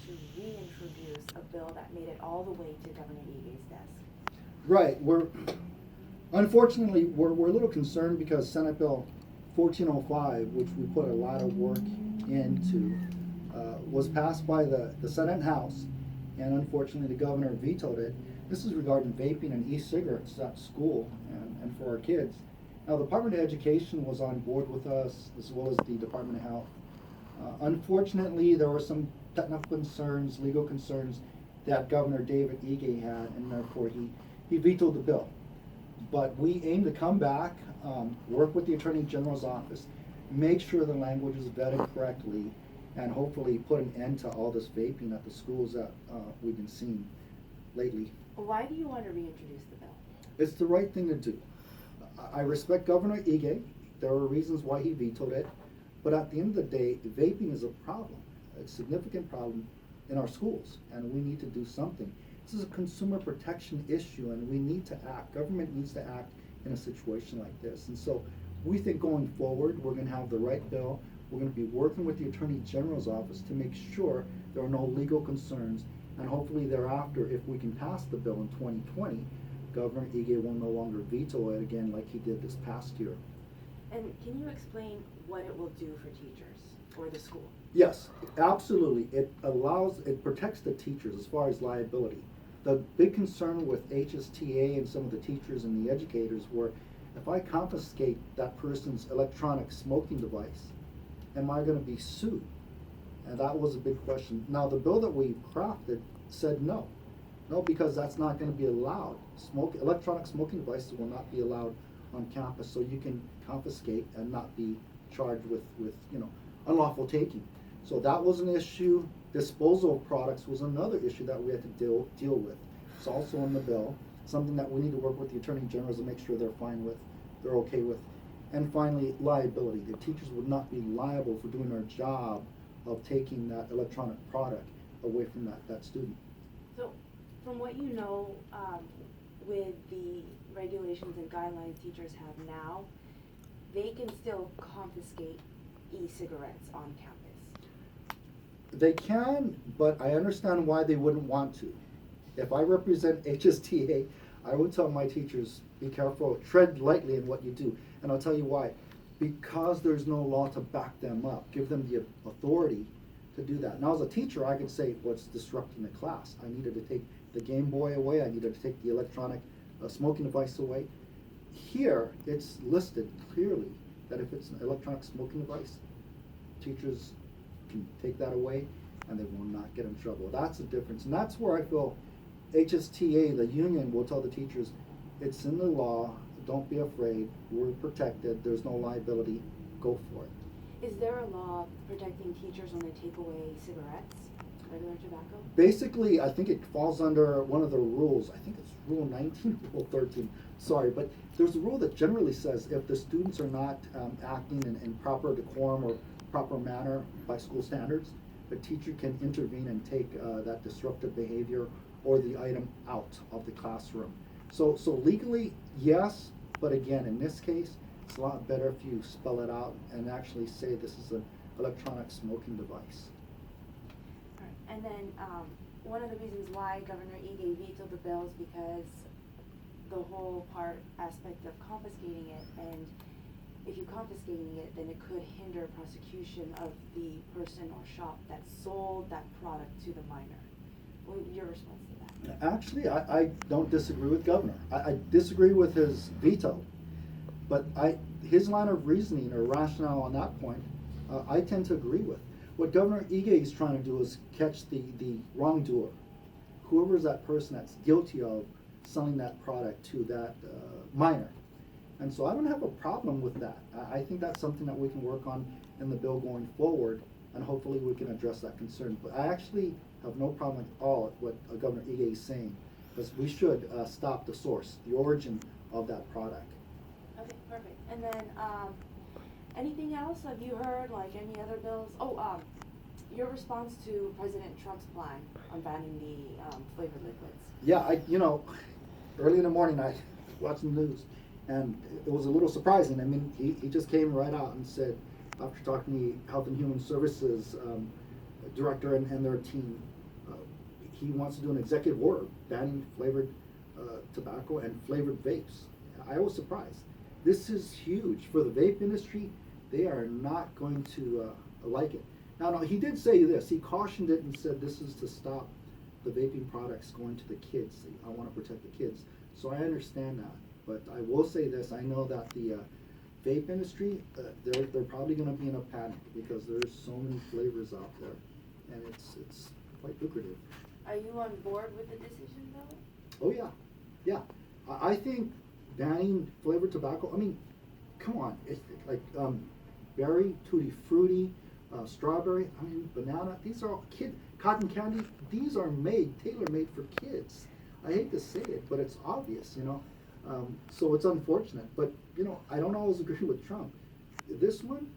to reintroduce a bill that made it all the way to Governor Egan's desk? Right. Unfortunately, we're a little concerned because Senate Bill 1405, which we put a lot of work into, was passed by the Senate and House, and unfortunately the governor vetoed it. This is regarding vaping and e-cigarettes at school and for our kids. Now, the Department of Education was on board with us, as well as the Department of Health. Unfortunately, there were some technical concerns, legal concerns that Governor David Ige had, and therefore he vetoed the bill. But we aim to come back, work with the Attorney General's office, make sure the language is vetted correctly, and hopefully put an end to all this vaping at the schools that we've been seeing lately. Why do you want to reintroduce the bill? It's the right thing to do. I respect Governor Ige. There are reasons why he vetoed it. But at the end of the day, vaping is a problem, a significant problem in our schools, and we need to do something. This is a consumer protection issue, and we need to act. Government needs to act in a situation like this. And so we think going forward, we're going to have the right bill. We're going to be working with the Attorney General's office to make sure there are no legal concerns, and hopefully thereafter, if we can pass the bill in 2020, Governor Ige will no longer veto it again like he did this past year. And can you explain what it will do for teachers or the school? Yes, absolutely. It protects the teachers as far as liability. The big concern with HSTA and some of the teachers and the educators were, if I confiscate that person's electronic smoking device, am I going to be sued? And that was a big question. Now, the bill that we crafted said no. No, because that's not going to be allowed. Electronic smoking devices will not be allowed on campus, so you can confiscate and not be charged with unlawful taking. So that was an issue. Disposal of products was another issue that we had to deal with. It's also in the bill, something that we need to work with the Attorney Generals to make sure they're fine with, they're okay with. And finally, liability. The teachers would not be liable for doing their job of taking that electronic product away from that student. So, from what you know, with the regulations and guidelines teachers have now, they can still confiscate e-cigarettes on campus. They can, but I understand why they wouldn't want to. If I represent HSTA, I would tell my teachers, be careful, tread lightly in what you do. And I'll tell you why. Because there's no law to back them up, give them the authority to do that. Now, as a teacher, I could say, what's disrupting the class? I needed to take the Game Boy away. I needed to take the electronic smoking device away. Here, it's listed clearly that if it's an electronic smoking device, teachers can take that away and they will not get in trouble. That's the difference. And that's where I feel HSTA, the union, will tell the teachers, it's in the law, don't be afraid, we're protected, there's no liability, go for it. Is there a law protecting teachers when they take away cigarettes, regular tobacco? Basically, I think it falls under one of the rules. I think it's Rule 19, Rule 13. Sorry, but there's a rule that generally says if the students are not acting in proper decorum or proper manner by school standards, the teacher can intervene and take that disruptive behavior or the item out of the classroom. So legally, yes, but again, in this case, it's a lot better if you spell it out and actually say this is an electronic smoking device. All right. And then one of the reasons why Governor Ige vetoed the bill is because the whole aspect of confiscating it, and if you're confiscating it, then it could hinder prosecution of the person or shop that sold that product to the minor. What is your response to that? Actually, I don't disagree with Governor. I disagree with his veto, but his line of reasoning or rationale on that point, I tend to agree with. What Governor Ige is trying to do is catch the wrongdoer, whoever is that person that's guilty of selling that product to that minor. And so I don't have a problem with that. I think that's something that we can work on in the bill going forward, and hopefully we can address that concern. But I actually have no problem at all with what Governor Ige is saying, because we should stop the source, the origin of that product. Okay, perfect. And then anything else? Have you heard like any other bills? Your response to President Trump's plan on banning the flavored liquids. Yeah, early in the morning I watched the news, and it was a little surprising. I mean, he just came right out and said, after talking to Health and Human Services director and their team, he wants to do an executive order banning flavored tobacco and flavored vapes. I was surprised. This is huge for the vape industry. They are not going to like it. Now, no, he did say this. He cautioned it and said this is to stop the vaping products going to the kids. I want to protect the kids. So I understand that. But I will say this. I know that the vape industry, they're probably going to be in a panic because there's so many flavors out there, and it's quite lucrative. Are you on board with the decision though? Oh yeah, yeah. I think banning flavored tobacco. I mean, come on, it's like berry, tutti frutti, strawberry. I mean, banana. These are all cotton candy. These are tailor-made for kids. I hate to say it, but it's obvious, you know. So it's unfortunate, but you know, I don't always agree with Trump. This one,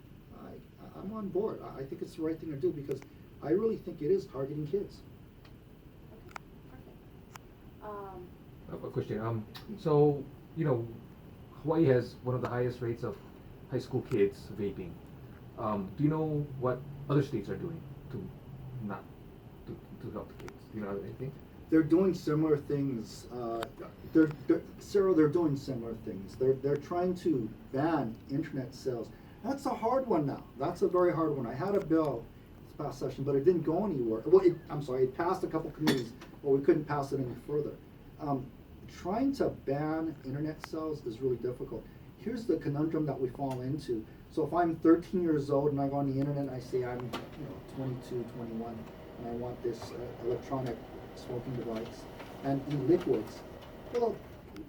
I'm on board. I think it's the right thing to do because I really think it is targeting kids. Okay, perfect. I have a question. So, you know, Hawaii has one of the highest rates of high school kids vaping. Do you know what other states are doing to not to help the kids? Do you know anything? They're doing similar things. Sarah, they're doing similar things. They're trying to ban internet sales. That's a hard one now. That's a very hard one. I had a bill this past session, but it didn't go anywhere. Well, I'm sorry, it passed a couple committees, but we couldn't pass it any further. Trying to ban internet sales is really difficult. Here's the conundrum that we fall into. So if I'm 13 years old and I go on the internet and I say I'm 22, 21, and I want this electronic smoking device and liquids, well,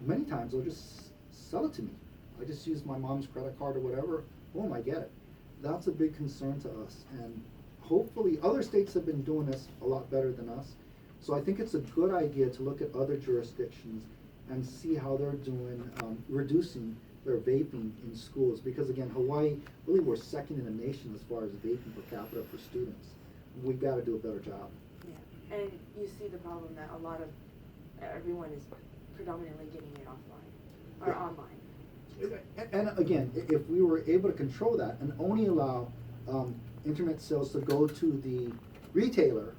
many times they'll just sell it to me. I just use my mom's credit card or whatever, boom, I get it. That's a big concern to us, and hopefully other states have been doing this a lot better than us. So I think it's a good idea to look at other jurisdictions and see how they're doing reducing their vaping in schools, because again, Hawaii, really we're second in the nation as far as vaping per capita for students. We've got to do a better job. Yeah, and you see the problem that a lot of everyone is predominantly getting it offline or Yeah. online. And again, if we were able to control that and only allow internet sales to go to the retailer,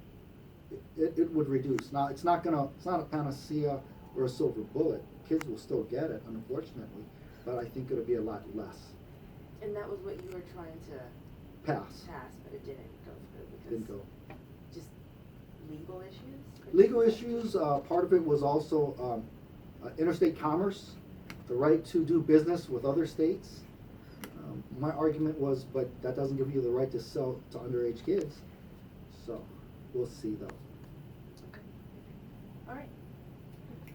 it would reduce. Now, it's not a panacea or a silver bullet. Kids will still get it, unfortunately, but I think it'll be a lot less. And that was what you were trying to Pass. but it didn't go through because Didn't go. just legal issues? Legal issues, part of it was also interstate commerce, the right to do business with other states. My argument was, but that doesn't give you the right to sell to underage kids. So, we'll see though. Okay. All right.